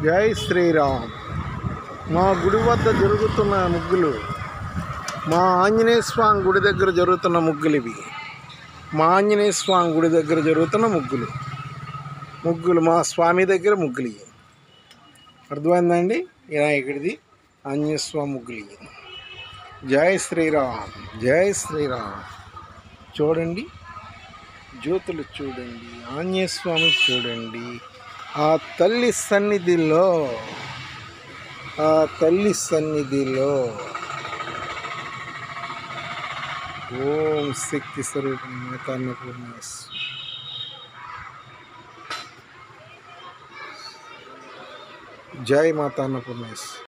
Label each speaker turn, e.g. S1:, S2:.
S1: జై శ్రీరామ్. మా గుడి వద్ద జరుగుతున్న ముగ్గులు, మా ఆంజనేయ స్వామి గుడి దగ్గర జరుగుతున్న ముగ్గులు ఇవి. మా ఆంజనేయ స్వామి గుడి దగ్గర జరుగుతున్న ముగ్గులు మా స్వామి దగ్గర ముగ్గులు ఇవి. అర్థమైందండి? వినాయకుడిది ఆంజనేయ స్వామి ముగ్గులు ఇవి. జై శ్రీరామ్, జై శ్రీరామ్. చూడండి, జ్యోతులు చూడండి, ఆంజనేయ స్వామి చూడండి. ఆ తల్లి సన్నిధిలో ఓం శక్తి స్వరూపం మాతా అన్నపూర్ణేశ్వరి. జై మాతా అన్నపూర్ణేశ్వరి.